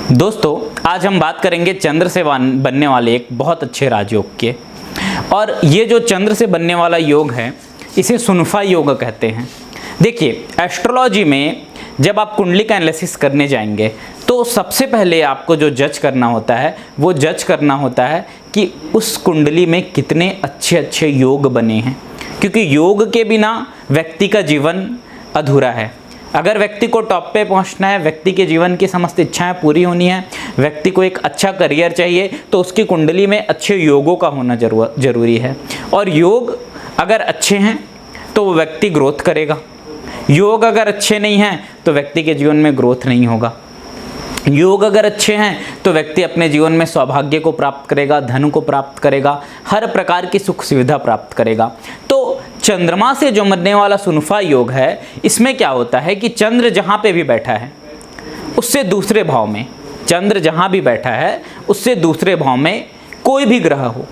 दोस्तों, आज हम बात करेंगे चंद्र से बनने वाले एक बहुत अच्छे राजयोग के। और ये जो चंद्र से बनने वाला योग है इसे सुनफा योग कहते हैं। देखिए, एस्ट्रोलॉजी में जब आप कुंडली का एनालिसिस करने जाएंगे तो सबसे पहले आपको जो जज करना होता है वो जज करना होता है कि उस कुंडली में कितने अच्छे अच्छे योग बने हैं, क्योंकि योग के बिना व्यक्ति का जीवन अधूरा है। अगर व्यक्ति को टॉप पे पहुंचना है, व्यक्ति के जीवन की समस्त इच्छाएं पूरी होनी है, व्यक्ति को एक अच्छा करियर चाहिए, तो उसकी कुंडली में अच्छे योगों का होना जरूरी है। और योग अगर अच्छे हैं तो वो व्यक्ति ग्रोथ करेगा, योग अगर अच्छे नहीं हैं तो व्यक्ति के जीवन में ग्रोथ नहीं होगा। योग अगर अच्छे हैं तो व्यक्ति अपने जीवन में सौभाग्य को प्राप्त करेगा, धन को प्राप्त करेगा, हर प्रकार की सुख सुविधा प्राप्त करेगा। तो चंद्रमा से जो बनने वाला सुनफा योग है, इसमें क्या होता है कि चंद्र जहाँ पे भी बैठा है उससे दूसरे भाव में, चंद्र जहाँ भी बैठा है उससे दूसरे भाव में कोई भी ग्रह हो,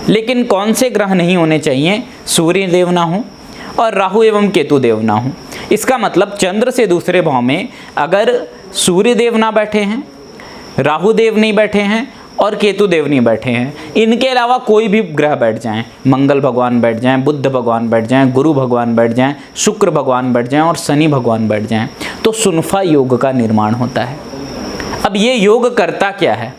लेकिन कौन से ग्रह नहीं होने चाहिए? सूर्य देव ना हो और राहु एवं केतु देव ना हो। इसका मतलब चंद्र से दूसरे भाव में अगर सूर्य देव ना बैठे हैं, राहु देव नहीं बैठे हैं और केतु देव नहीं बैठे हैं, इनके अलावा कोई भी ग्रह बैठ जाएं, मंगल भगवान बैठ जाएं, बुध भगवान बैठ जाएं, गुरु भगवान बैठ जाएं, शुक्र भगवान बैठ जाएं और शनि भगवान बैठ जाएं, तो सुनफा योग का निर्माण होता है। अब ये योग करता क्या है?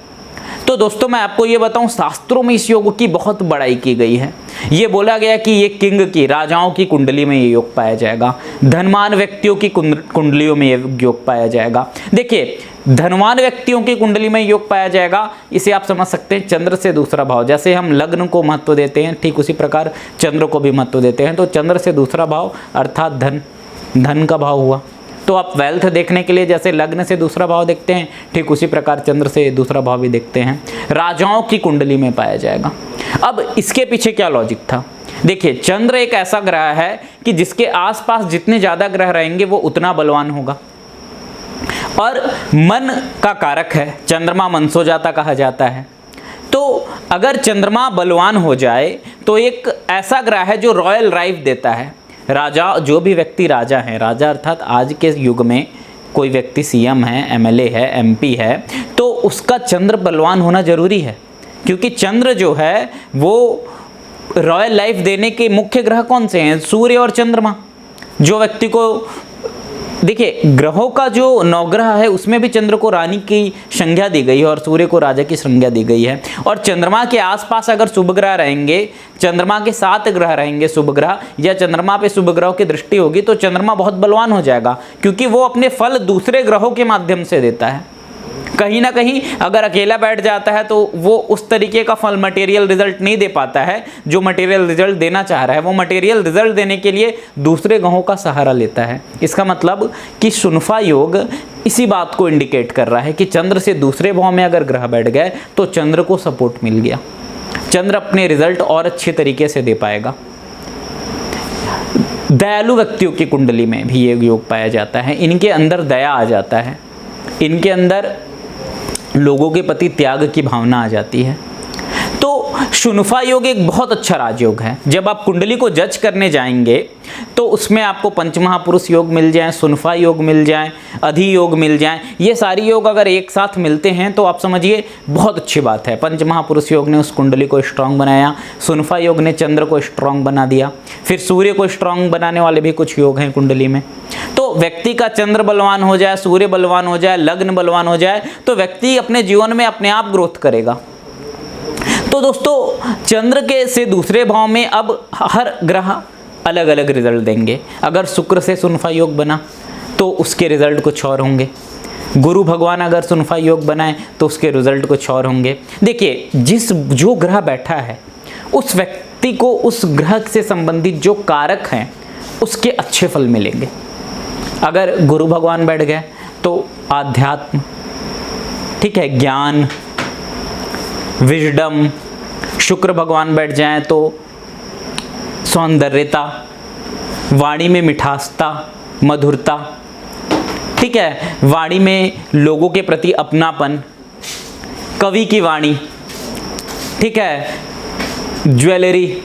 तो दोस्तों, मैं आपको ये बताऊं, शास्त्रों में इस योग की बहुत बड़ाई की गई है। ये बोला गया कि ये किंग की, राजाओं की कुंडली में ये योग पाया जाएगा, धनवान व्यक्तियों की कुंडलियों में ये योग पाया जाएगा। देखिए, धनवान व्यक्तियों की कुंडली में योग पाया जाएगा, इसे आप समझ सकते हैं चंद्र से दूसरा भाव। जैसे हम लग्न को महत्व देते हैं, ठीक उसी प्रकार चंद्र को भी महत्व देते हैं। तो चंद्र से दूसरा भाव अर्थात धन का भाव हुआ। तो आप वेल्थ देखने के लिए जैसे लग्न से दूसरा भाव देखते हैं, ठीक उसी प्रकार चंद्र से दूसरा भाव भी देखते हैं। राजाओं की कुंडली में पाया जाएगा। अब इसके पीछे क्या लॉजिक था? देखिए, चंद्र एक ऐसा ग्रह है कि जिसके आसपास जितने ज़्यादा ग्रह रहेंगे वो उतना बलवान होगा, और मन का कारक है, चंद्रमा मनसोजाता कहा जाता है। तो अगर चंद्रमा बलवान हो जाए तो एक ऐसा ग्रह है जो रॉयल लाइफ देता है। राजा, जो भी व्यक्ति राजा है, राजा अर्थात आज के युग में कोई व्यक्ति सीएम है, एमएलए है, एमपी है, तो उसका चंद्र बलवान होना जरूरी है, क्योंकि चंद्र जो है वो रॉयल लाइफ देने के मुख्य ग्रह कौन से हैं? सूर्य और चंद्रमा। जो व्यक्ति को, देखिए, ग्रहों का जो नवग्रह है उसमें भी चंद्र को रानी की संज्ञा दी गई है और सूर्य को राजा की संज्ञा दी गई है। और चंद्रमा के आसपास अगर शुभ ग्रह रहेंगे, चंद्रमा के 7 ग्रह रहेंगे शुभ ग्रह, या चंद्रमा पे शुभ ग्रहों की दृष्टि होगी, तो चंद्रमा बहुत बलवान हो जाएगा, क्योंकि वो अपने फल दूसरे ग्रहों के माध्यम से देता है। कहीं ना कहीं अगर अकेला बैठ जाता है तो वो उस तरीके का फल, मटेरियल रिजल्ट नहीं दे पाता है जो मटेरियल रिजल्ट देना चाह रहा है। वो मटेरियल रिजल्ट देने के लिए दूसरे ग्रहों का सहारा लेता है। इसका मतलब कि सुनफा योग इसी बात को इंडिकेट कर रहा है कि चंद्र से दूसरे भाव में अगर ग्रह बैठ गए तो चंद्र को सपोर्ट मिल गया, चंद्र अपने रिजल्ट और अच्छे तरीके से दे पाएगा। दयालु व्यक्तियों की कुंडली में भी ये योग पाया जाता है। इनके अंदर दया आ जाता है, इनके अंदर लोगों के प्रति त्याग की भावना आ जाती है। तो सुनफा योग एक बहुत अच्छा राजयोग है। जब आप कुंडली को जज करने जाएंगे तो उसमें आपको पंचमहापुरुष योग मिल जाए, सुनफा योग मिल जाए, अधि योग मिल जाए। ये सारी योग अगर एक साथ मिलते हैं तो आप समझिए बहुत अच्छी बात है। पंचमहापुरुष योग ने उस कुंडली को स्ट्रांग बनाया, सुनफा योग ने चंद्र को स्ट्रांग बना दिया, फिर सूर्य को स्ट्रांग बनाने वाले भी कुछ योग हैं कुंडली में। तो व्यक्ति का चंद्र बलवान हो जाए, सूर्य बलवान हो जाए, लग्न बलवान हो जाए, तो व्यक्ति अपने जीवन में अपने आप ग्रोथ करेगा। तो दोस्तों, चंद्र के से दूसरे भाव में अब हर ग्रह अलग अलग रिजल्ट देंगे। अगर शुक्र से सुनफा योग बना तो उसके रिजल्ट कुछ और होंगे। गुरु भगवान अगर सुनफा योग बनाए तो उसके रिजल्ट कुछ और होंगे। देखिए, जो ग्रह बैठा है उस व्यक्ति को उस ग्रह से संबंधित जो कारक हैं उसके अच्छे फल मिलेंगे। अगर गुरु भगवान बैठ गए तो आध्यात्म, ठीक है, ज्ञान, विजडम। शुक्र भगवान बैठ जाएं तो सौंदर्यता, वाणी में मिठासता, मधुरता, ठीक है, वाणी में लोगों के प्रति अपनापन, कवि की वाणी, ठीक है, ज्वेलरी,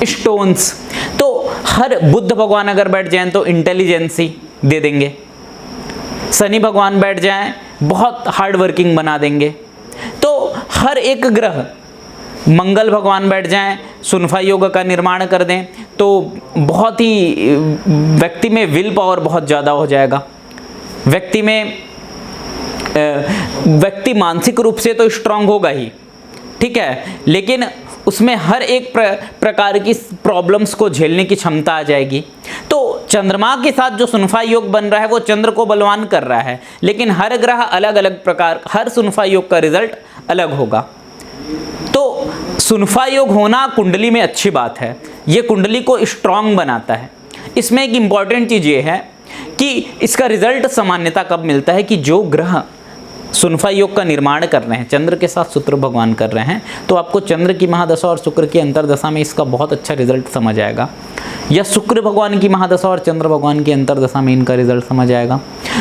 स्टोन्स। तो हर बुद्ध भगवान अगर बैठ जाएं तो इंटेलिजेंसी दे देंगे। शनि भगवान बैठ जाएं बहुत हार्ड वर्किंग बना देंगे। तो हर एक ग्रह, मंगल भगवान बैठ जाएं, सुनफा योग का निर्माण कर दें तो बहुत ही व्यक्ति में विल पावर बहुत ज़्यादा हो जाएगा। व्यक्ति मानसिक रूप से तो स्ट्रांग होगा ही, ठीक है, लेकिन उसमें हर एक प्रकार की प्रॉब्लम्स को झेलने की क्षमता आ जाएगी। तो चंद्रमा के साथ जो सुनफा योग बन रहा है वो चंद्र को बलवान कर रहा है, लेकिन हर ग्रह अलग अलग प्रकार, हर सुनफा योग का रिजल्ट अलग होगा। तो सुनफा योग होना कुंडली में अच्छी बात है, ये कुंडली को स्ट्रांग बनाता है। इसमें एक इम्पॉर्टेंट चीज़ ये है कि इसका रिजल्ट सामान्यता कब मिलता है कि जो ग्रह सुनफा योग का निर्माण कर रहे हैं, चंद्र के साथ शुक्र भगवान कर रहे हैं, तो आपको चंद्र की महादशा और शुक्र की अंतरदशा में इसका बहुत अच्छा रिजल्ट समझ आएगा, या शुक्र भगवान की महादशा और चंद्र भगवान की अंतरदशा में इनका रिजल्ट समझ आएगा।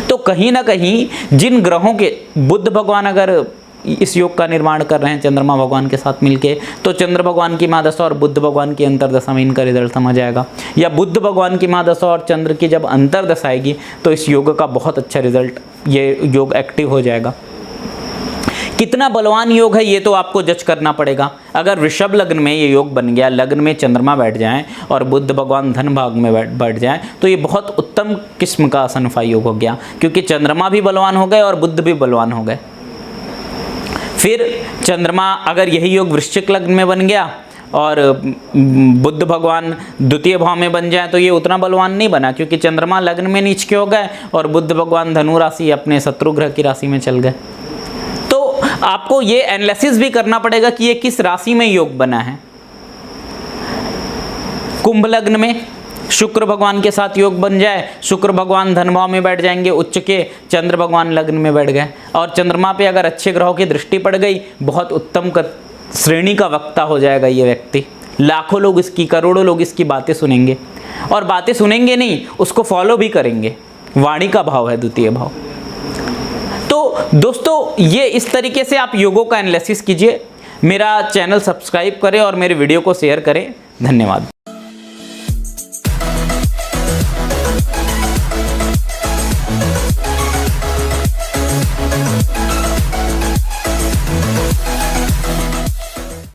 तो कहीं ना कहीं जिन ग्रहों के, बुध भगवान अगर इस योग का निर्माण कर रहे हैं चंद्रमा भगवान के साथ मिलके, तो चंद्र भगवान की महादशा और बुध भगवान की अंतरदशा में इनका रिजल्ट समझ आएगा, या बुध भगवान की महादशा और चंद्र की जब अंतरदशा आएगी तो इस योग का बहुत अच्छा रिजल्ट, ये योग एक्टिव हो जाएगा। कितना बलवान योग है ये तो आपको जज करना पड़ेगा। अगर वृषभ लग्न में ये योग बन गया, लग्न में चंद्रमा बैठ जाएं और बुध भगवान धन भाग में बैठ जाएं, तो ये बहुत उत्तम किस्म का सुनफा योग हो गया, क्योंकि चंद्रमा भी बलवान हो गए और बुध भी बलवान हो गए। फिर चंद्रमा, अगर यही योग वृश्चिक लग्न में बन गया और बुध भगवान द्वितीय भाव में बन जाए तो ये उतना बलवान नहीं बना, क्योंकि चंद्रमा लग्न में नीच के हो गए और बुध भगवान धनु राशि अपने शत्रु ग्रह की राशि में चल गए। तो आपको ये एनालिसिस भी करना पड़ेगा कि ये किस राशि में योग बना है। कुंभ लग्न में शुक्र भगवान के साथ योग बन जाए, शुक्र भगवान धन भाव में बैठ जाएंगे उच्च के, चंद्र भगवान लग्न में बैठ गए, और चंद्रमा पे अगर अच्छे ग्रहों की दृष्टि पड़ गई, बहुत उत्तम श्रेणी का वक्ता हो जाएगा ये व्यक्ति। लाखों लोग इसकी, करोड़ों लोग इसकी बातें सुनेंगे, और बातें सुनेंगे नहीं, उसको फॉलो भी करेंगे। वाणी का भाव है द्वितीय भाव। तो दोस्तों ये इस तरीके से आप योगों का एनालिसिस कीजिए। मेरा चैनल सब्सक्राइब करें और मेरे वीडियो को शेयर करें। धन्यवाद।